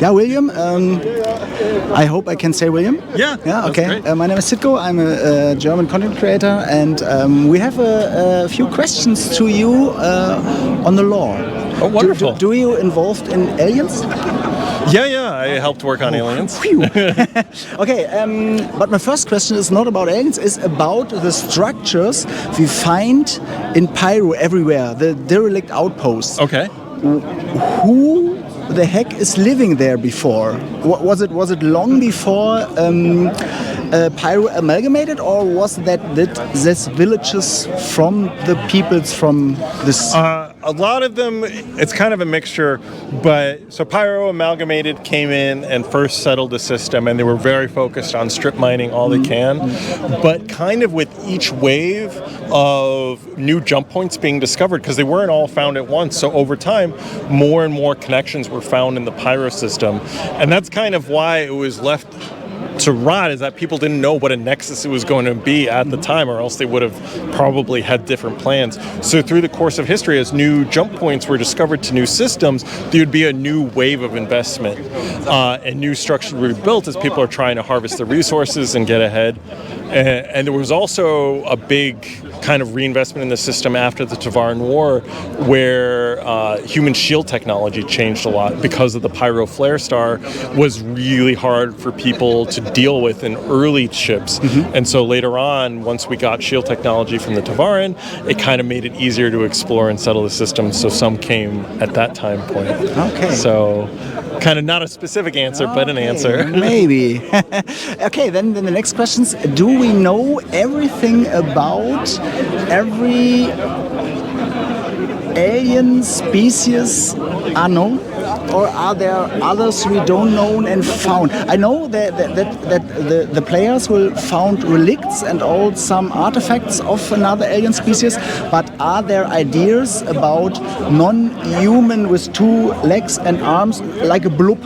Yeah, William. I hope I can say William. Yeah. Yeah. Okay. Great. My name is Citko. I'm a German content creator, and we have a few questions to you on the law. Oh, wonderful. Do you involved in aliens? Yeah. I helped work on aliens. Okay, but my first question is not about aliens, it's about the structures we find in Pyro everywhere, the derelict outposts. Okay. Who the heck is living there before? Was it long before Pyro amalgamated, or was that this villages from the peoples from this? A lot of them, it's kind of a mixture, but so Pyro amalgamated, came in and first settled the system, and they were very focused on strip mining all they can, but kind of with each wave of new jump points being discovered, because they weren't all found at once, so over time more and more connections were found in the Pyro system, and that's kind of why it was left to rot, is that people didn't know what a nexus it was going to be at the time, or else they would have probably had different plans. So through the course of history, as new jump points were discovered to new systems, there would be a new wave of investment, and new structures would be built as people are trying to harvest the resources and get ahead. And there was also a big kind of reinvestment in the system after the Tavaran War, where human shield technology changed a lot because of the Pyro flare star was really hard for people to deal with in early ships. And so later on, once we got shield technology from the Tavaran, it kind of made it easier to explore and settle the system, so some came at that time point. Okay. So kind of not a specific answer, but an answer. Maybe. Okay, then the next question is, do we know everything about every alien species unknown? Or are there others we don't know and found? I know that the players will found relicts and all some artifacts of another alien species, but are there ideas about non-human with 2 legs and arms, like a bloop?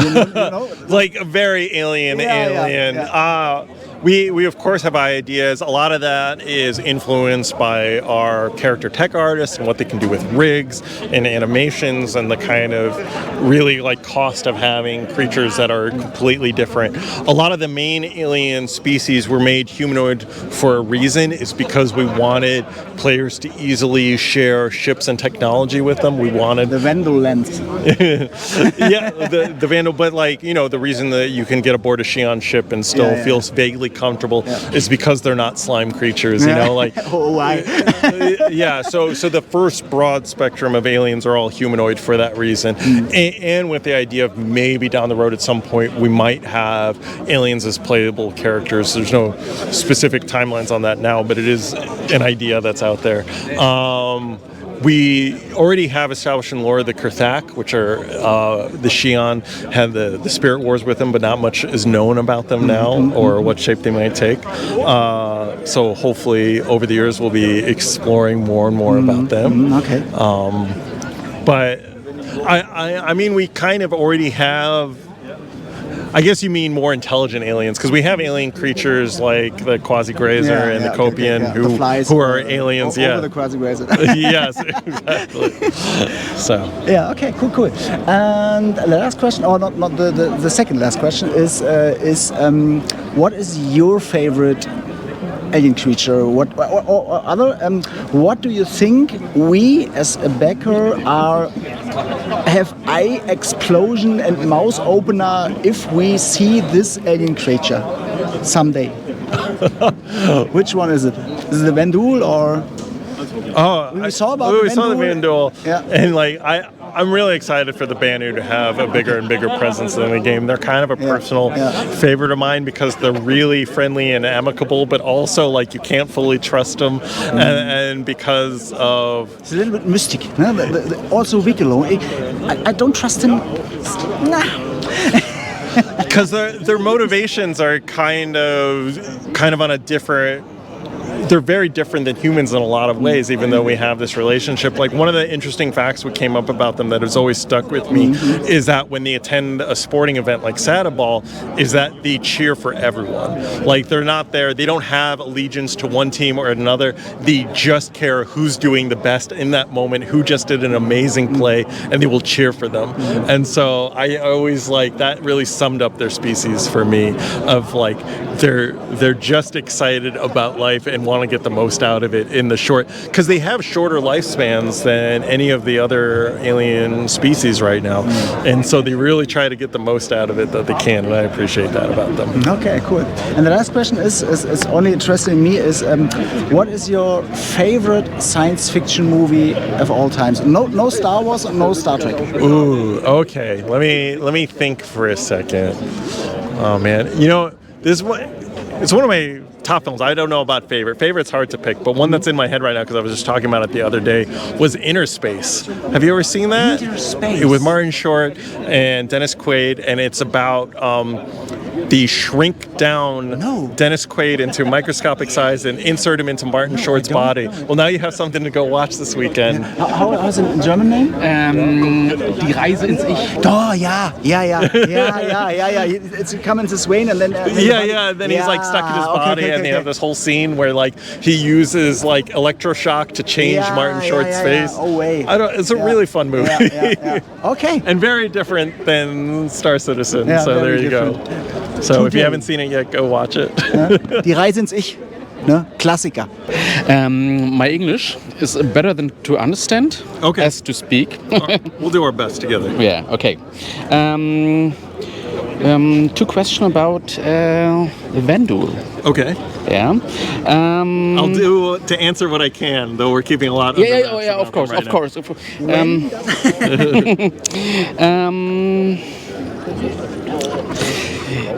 You know? Like a very alien. Yeah. We of course have ideas. A lot of that is influenced by our character tech artists and what they can do with rigs and animations, and the kind of really like cost of having creatures that are completely different. A lot of the main alien species were made humanoid for a reason, is because we wanted players to easily share ships and technology with them. We wanted the Vandal lens. Yeah, the Vandal, but like, you know, the reason that you can get aboard a Xi'an ship and still feel vaguely comfortable is because they're not slime creatures, you know, like oh, why? So the first broad spectrum of aliens are all humanoid for that reason, and with the idea of maybe down the road at some point we might have aliens as playable characters. There's no specific timelines on that now, but it is an idea that's out there. We already have established in lore the Kurthak, which are the Xi'an, have the spirit wars with them, but not much is known about them now, or what shape they might take. So hopefully over the years we'll be exploring more and more about them. Okay. But I mean, we kind of already have, I guess you mean more intelligent aliens, because we have alien creatures like the Quasi-Grazer and the Copian, who are aliens. Over the Quasi-Grazer. Yes, exactly. So. Yeah. Okay. Cool. And the last question, or not the second last question, is what is your favorite alien creature? What or other? What do you think we as a backer have eye explosion and mouth opener if we see this alien creature someday? Which one is it? Is it the Vandal or? We saw the Vandal, yeah. And like I'm really excited for the Banu to have a bigger and bigger presence in the game. They're kind of a personal favorite of mine because they're really friendly and amicable, but also like you can't fully trust them, and because of it's a little bit mystic. No? Also Wicklow, I don't trust him. Because their motivations are kind of on a different they're very different than humans in a lot of ways, even though we have this relationship. Like, one of the interesting facts that came up about them that has always stuck with me is that when they attend a sporting event like Sadaball, is that they cheer for everyone. Like, they're not there, they don't have allegiance to one team or another. They just care who's doing the best in that moment, who just did an amazing play, and they will cheer for them. And so I always, like, that really summed up their species for me, of like, they're just excited about life and want to get the most out of it in the short, because they have shorter lifespans than any of the other alien species right now, and so they really try to get the most out of it that they can, and I appreciate that about them. Okay, cool. And the last question is only interesting me is what is your favorite science fiction movie of all times? No Star Wars, no Star Trek. Ooh, okay. Let me think for a second. Oh man, you know, this one, it's one of my top films. I don't know about favorite. Favorite's hard to pick, but one that's in my head right now, because I was just talking about it the other day, was Inner Space. Have you ever seen that? Inner Space. With Martin Short and Dennis Quaid, and it's about the shrink down Dennis Quaid into microscopic size and insert him into Martin Short's body. Well, now you have something to go watch this weekend. How's it in German name? Die Reise ins Ich. Oh, yeah. It's coming to Swain and then... then he's like stuck in his body, and they have this whole scene where like he uses like electroshock to change Martin Short's face. Oh, wait. It's a really fun movie. Okay. And very different than Star Citizen, Yeah, so there you different. go. So if you haven't seen it yet, go watch it. Die Reise ins Ich. Ne? Klassiker. My English is better than to understand as to speak. We'll do our best together. Yeah, okay. Two questions about Vendul. Okay. Yeah. I'll do to answer what I can, though we're keeping a lot of of course.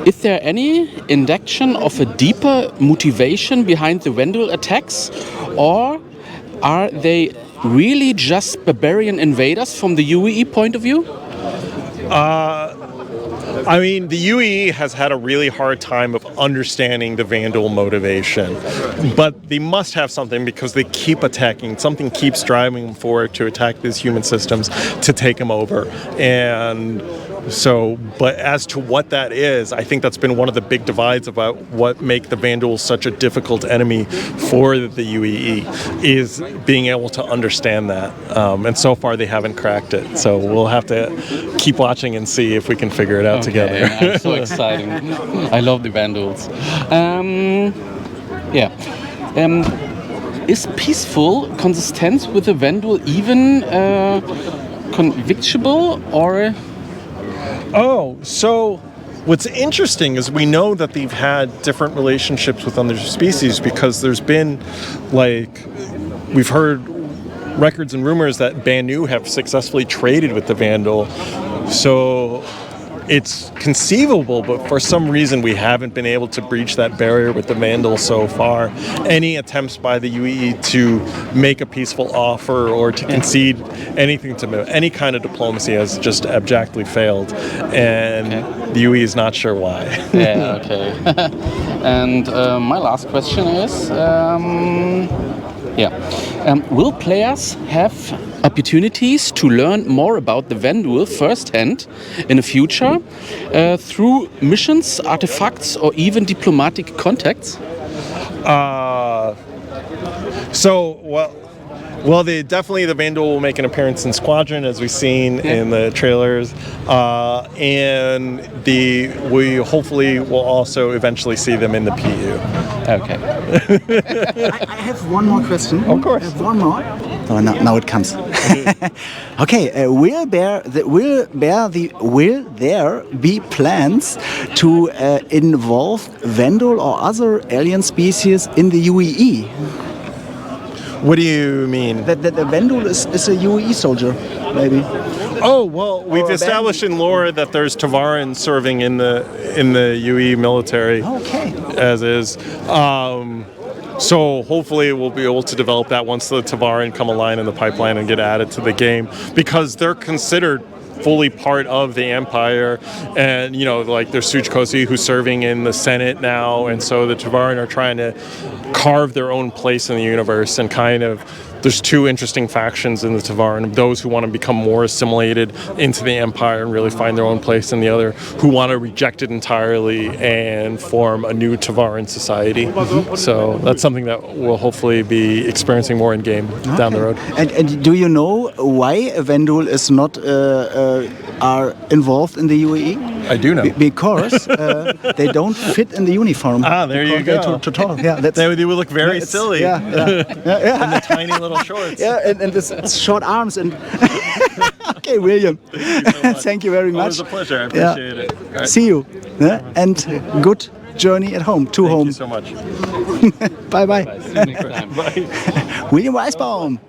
Is there any indication of a deeper motivation behind the Vendul attacks, or are they really just barbarian invaders from the UEE point of view? I mean, the UEE has had a really hard time of understanding the Vandal motivation, but they must have something, because they keep attacking. Something keeps driving them forward to attack these human systems to take them over. And so, but as to what that is, I think that's been one of the big divides about what make the Vandals such a difficult enemy for the UEE, is being able to understand that. And so far they haven't cracked it. So we'll have to keep watching and see if we can figure it out together. Yeah, so exciting. I love the Vandals. Is peaceful consistence with the Vandal even convictable, or... Oh, so what's interesting is we know that they've had different relationships with other species, because there's been, like, we've heard records and rumors that Banu have successfully traded with the Vandal. So it's conceivable, but for some reason we haven't been able to breach that barrier with the Vandal so far. Any attempts by the UEE to make a peaceful offer or to concede anything to any kind of diplomacy has just abjectly failed, and the UEE is not sure why. Yeah, okay. And my last question is, will players have opportunities to learn more about the Vandal firsthand in the future through missions, artifacts, or even diplomatic contacts? Well, the Vandal will make an appearance in Squadron, as we've seen in the trailers, and we hopefully will also eventually see them in the PU. Okay. I have one more question. Of course. I have one more. Oh, now it comes. Okay, will there be plans to involve Vandal or other alien species in the UEE? What do you mean? That the Vandal is a UEE soldier, maybe. Oh, well, we've established in lore that there's Tavaran serving in the UE military. Okay. As is. So hopefully we'll be able to develop that once the Tavaran come online in the pipeline and get added to the game, because they're considered fully part of the empire. And, you know, like there's Sujkosi who's serving in the Senate now. And so the Tavaran are trying to carve their own place in the universe, and kind of there's two interesting factions in the Tavaran: those who want to become more assimilated into the empire and really find their own place, and the other who want to reject it entirely and form a new Tavaran society. So that's something that we'll hopefully be experiencing more in game down the road. And do you know why Vendul is not are involved in the UAE? I do know. Because they don't fit in the uniform. Ah, there you go. To talk. Yeah, that's, they would look very silly. Yeah. In the tiny little shorts. Yeah, and this short arms and. Okay, William. Thank you very much. It was a pleasure. I appreciate it. All right. See you. And good journey at home. To home. Thank you so much. Bye bye. See you next time. Bye. William Weissbaum.